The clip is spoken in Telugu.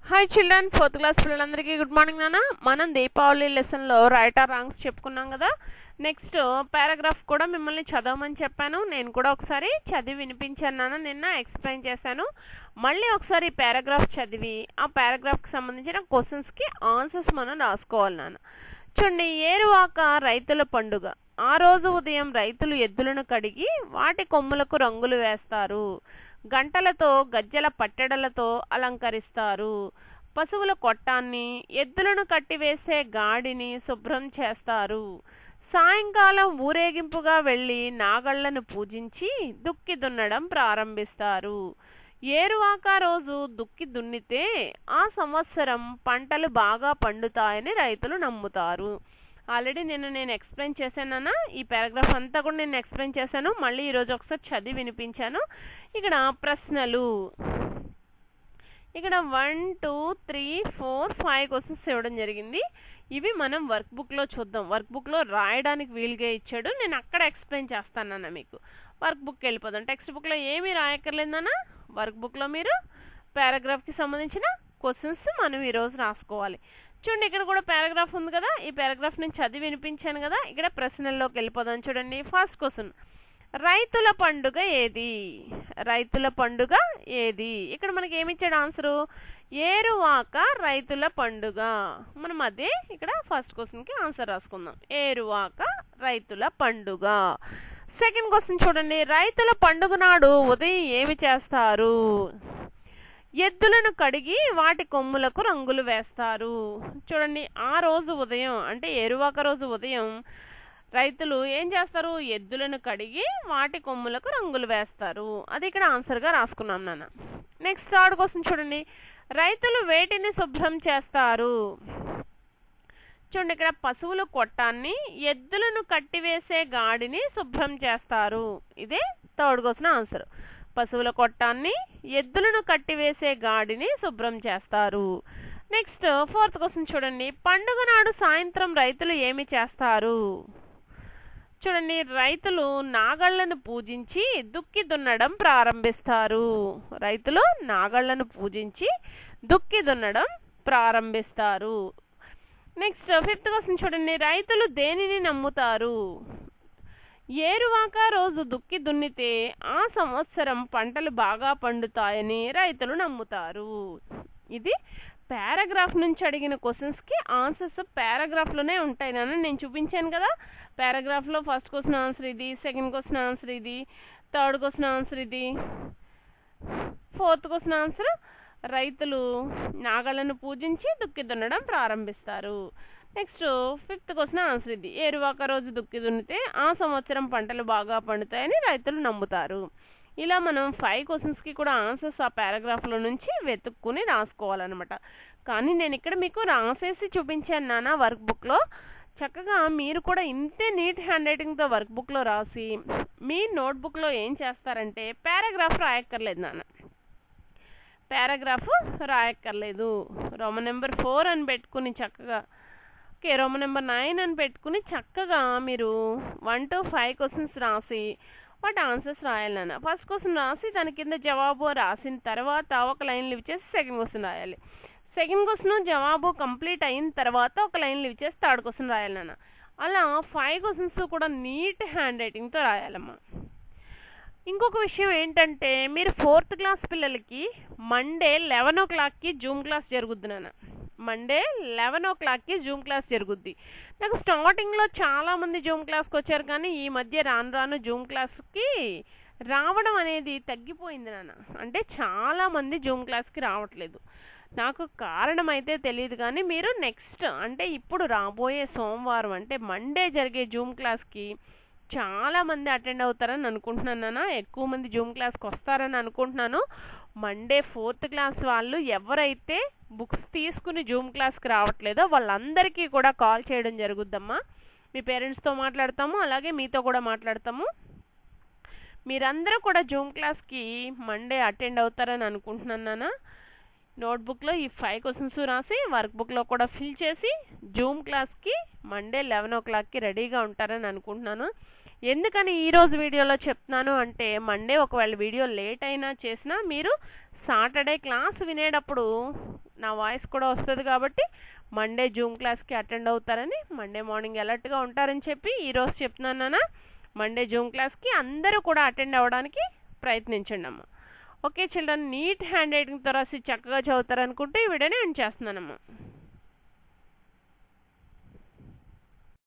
హాయ్ చిల్డ్రన్, 4th క్లాస్ పిల్లలందరికీ గుడ్ మార్నింగ్ నాన్న. మనం దీపావళి లెసన్లో రైట్ ఆర్ రాంగ్స్ చెప్పుకున్నాం కదా. నెక్స్ట్ పారాగ్రాఫ్ కూడా మిమ్మల్ని చదవమని చెప్పాను. నేను కూడా ఒకసారి చదివి వినిపించాను నాన్న, నిన్న ఎక్స్ప్లెయిన్ చేశాను. మళ్ళీ ఒకసారి పారాగ్రాఫ్ చదివి ఆ పారాగ్రాఫ్కి సంబంధించిన క్వశ్చన్స్కి ఆన్సర్స్ మనం రాసుకోవాలి నాన్న. చూడండి, ఏరువాక రైతుల పండుగ. ఆ రోజు ఉదయం రైతులు ఎద్దులను కడిగి వాటి కొమ్ములకు రంగులు వేస్తారు. గంటలతో గజ్జల పట్టెడలతో అలంకరిస్తారు. పశువుల కొట్టాన్ని, ఎద్దులను కట్టివేసే గాడిని శుభ్రం చేస్తారు. సాయంకాలం ఊరేగింపుగా వెళ్ళి నాగళ్లను పూజించి దుక్కి దున్నడం ప్రారంభిస్తారు. ఏరువాక రోజు దుక్కి దున్నితే ఆ సంవత్సరం పంటలు బాగా పండుతాయని రైతులు నమ్ముతారు. ఆల్రెడీ నేను ఎక్స్ప్లెయిన్ చేశానన్నా, ఈ పారాగ్రాఫ్ అంతా కూడా నేను ఎక్స్ప్లెయిన్ చేశాను. మళ్ళీ ఈరోజు ఒకసారి చదివి వినిపించాను. ఇక్కడ ప్రశ్నలు, ఇక్కడ 1, 2, 3, 4, 5 క్వశ్చన్స్ ఇవ్వడం జరిగింది. ఇవి మనం వర్క్ బుక్లో చూద్దాం. వర్క్ బుక్లో రాయడానికి వీలుగా ఇచ్చాడు, నేను అక్కడ ఎక్స్ప్లెయిన్ చేస్తానన్న. మీకు వర్క్ బుక్కి వెళ్ళిపోదాం. టెక్స్ట్ బుక్లో ఏమీ రాయక్కర్లేదన్నా, వర్క్ బుక్లో మీరు పారాగ్రాఫ్కి సంబంధించిన క్వశ్చన్స్ మనం ఈరోజు రాసుకోవాలి. చూడండి, ఇక్కడ కూడా పారాగ్రాఫ్ ఉంది కదా. ఈ పారాగ్రాఫ్ నేను చదివి వినిపించాను కదా. ఇక్కడ ప్రశ్నల్లోకి వెళ్ళిపోదాం. చూడండి, ఫస్ట్ క్వశ్చన్, రైతుల పండుగ ఏది? రైతుల పండుగ ఏది? ఇక్కడ మనకి ఏమి ఇచ్చాడు ఆన్సరు? ఏరువాక రైతుల పండుగ. మనం అదే ఇక్కడ ఫస్ట్ క్వశ్చన్కి ఆన్సర్ రాసుకుందాం. ఏరువాక రైతుల పండుగ. సెకండ్ క్వశ్చన్ చూడండి, రైతుల పండుగ నాడు ఉదయం ఏమి చేస్తారు? ఎద్దులను కడిగి వాటి కొమ్ములకు రంగులు వేస్తారు. చూడండి, ఆ రోజు ఉదయం అంటే ఏరువాక రోజు ఉదయం రైతులు ఏం చేస్తారు? ఎద్దులను కడిగి వాటి కొమ్ములకు రంగులు వేస్తారు. అది ఇక్కడ ఆన్సర్గా రాసుకున్నాం నాన్న. నెక్స్ట్ థర్డ్ క్వశ్చన్ చూడండి, రైతులు వేటిని శుభ్రం చేస్తారు? చూడండి, ఇక్కడ పశువుల కొట్టాన్ని, ఎద్దులను కట్టివేసే గాడిని శుభ్రం చేస్తారు. ఇదే థర్డ్ క్వశ్చన్ ఆన్సర్. పశువుల కొట్టాన్ని, ఎద్దులను కట్టివేసే గాడిని శుభ్రం చేస్తారు. నెక్స్ట్ ఫోర్త్ క్వశ్చన్ చూడండి, పండుగ నాడు సాయంత్రం రైతులు ఏమి చేస్తారు? చూడండి, రైతులు నాగళ్లను పూజించి దుక్కి దున్నడం ప్రారంభిస్తారు. రైతులు నాగళ్లను పూజించి దుక్కి దున్నడం ప్రారంభిస్తారు. నెక్స్ట్ ఫిఫ్త్ క్వశ్చన్ చూడండి, రైతులు దేనిని నమ్ముతారు? ఏరువాక రోజు దుక్కి దున్నితే ఆ సంవత్సరం పంటలు బాగా పండుతాయని రైతులు నమ్ముతారు. ఇది పారాగ్రాఫ్ నుంచి అడిగిన క్వశ్చన్స్కి ఆన్సర్స్ పారాగ్రాఫ్లోనే ఉంటాయి నాన్న. నేను చూపించాను కదా, పారాగ్రాఫ్లో ఫస్ట్ క్వశ్చన్ ఆన్సర్ ఇది, సెకండ్ క్వశ్చన్ ఆన్సర్ ఇది, థర్డ్ క్వశ్చన్ ఆన్సర్ ఇది, ఫోర్త్ క్వశ్చన్ ఆన్సర్ రైతులు నాగళ్లను పూజించి దుక్కి దున్నడం ప్రారంభిస్తారు. నెక్స్ట్ ఫిఫ్త్ క్వశ్చన్ ఆన్సర్ ఇది, ఏరువాక రోజు దుక్కి దున్నితే ఆ సంవత్సరం పంటలు బాగా పండుతాయని రైతులు నమ్ముతారు. ఇలా మనం 5 క్వశ్చన్స్కి కూడా ఆన్సర్స్ ఆ పారాగ్రాఫ్లో నుంచి వెతుక్కుని రాసుకోవాలన్నమాట. కానీ నేను ఇక్కడ మీకు రాసేసి చూపించాను నాన్న వర్క్ బుక్లో. చక్కగా మీరు కూడా ఇంతే నీట్ హ్యాండ్ రైటింగ్తో వర్క్ బుక్లో రాసి మీ నోట్బుక్లో ఏం చేస్తారంటే పారాగ్రాఫ్ రాయక్కర్లేదు నాన్న, పారాగ్రాఫ్ రాయక్కర్లేదు. రోమన్ నెంబర్ 4 అని పెట్టుకుని చక్కగా, ఓకే, రోమన్ నెంబర్ 9 అని పెట్టుకుని చక్కగా మీరు 1 to 5 క్వశ్చన్స్ రాసి వాటి ఆన్సర్స్ రాయాలి నాన్న. ఫస్ట్ క్వశ్చన్ రాసి దాని కింద జవాబు రాసిన తర్వాత ఒక లైన్ లీవ్ చేసి సెకండ్ క్వశ్చన్ రాయాలి. సెకండ్ క్వశ్చన్ జవాబు కంప్లీట్ అయిన తర్వాత ఒక లైన్ లీవ్ చేసి థర్డ్ క్వశ్చన్ రాయాలి నాన్న. అలా 5 క్వశ్చన్స్ కూడా నీట్ హ్యాండ్ రైటింగ్తో రాయాలమ్మా. ఇంకొక విషయం ఏంటంటే, మీరు 4th క్లాస్ పిల్లలకి మండే 11 o'clockకి జూమ్ క్లాస్ జరుగుద్ది నాన్న. మండే 11 o'clockకి జూమ్ క్లాస్ జరుగుద్ది. నాకు స్టార్టింగ్లో చాలామంది జూమ్ క్లాస్కి వచ్చారు, కానీ ఈ మధ్య రాను రాను జూమ్ క్లాస్కి రావడం అనేది తగ్గిపోయింది నాన్న. అంటే చాలామంది జూమ్ క్లాస్కి రావట్లేదు. నాకు కారణం అయితే తెలియదు, కానీ మీరు నెక్స్ట్ అంటే ఇప్పుడు రాబోయే సోమవారం అంటే మండే జరిగే జూమ్ క్లాస్కి చాలామంది అటెండ్ అవుతారని అనుకుంటున్నాను నాన్న. ఎక్కువ మంది జూమ్ క్లాస్కి వస్తారని అనుకుంటున్నాను. మండే 4th క్లాస్ వాళ్ళు ఎవరైతే బుక్స్ తీసుకుని జూమ్ క్లాస్కి రావట్లేదో వాళ్ళందరికీ కూడా కాల్ చేయడం జరుగుద్దమ్మా. మీ పేరెంట్స్తో మాట్లాడతాము, అలాగే మీతో కూడా మాట్లాడతాము. మీరందరూ కూడా జూమ్ క్లాస్కి మండే అటెండ్ అవుతారని అనుకుంటున్నాను నాన్న. నోట్బుక్లో ఈ 5 క్వశ్చన్స్ రాసి వర్క్ బుక్లో కూడా ఫిల్ చేసి జూమ్ క్లాస్కి మండే 11 o'clockకి రెడీగా ఉంటారని అనుకుంటున్నాను. ఎందుకని ఈరోజు వీడియోలో చెప్తున్నాను అంటే, మండే ఒకవేళ వీడియో లేట్ అయినా చేసినా మీరు సాటర్డే క్లాస్ వినేటప్పుడు నా వాయిస్ కూడా వస్తుంది కాబట్టి మండే జూమ్ క్లాస్కి అటెండ్ అవుతారని, మండే మార్నింగ్ అలర్ట్గా ఉంటారని చెప్పి ఈరోజు చెప్తున్నాను నాన్న. మండే జూమ్ క్లాస్కి అందరూ కూడా అటెండ్ అవ్వడానికి ప్రయత్నించండి అమ్మ. ఓకే చిల్డ్రన్, నీట్ హ్యాండ్ రైటింగ్తో రాసి చక్కగా చదువుతారనుకుంటే ఈ వీడియోని ఎండ్ చేస్తున్నానమ్మా.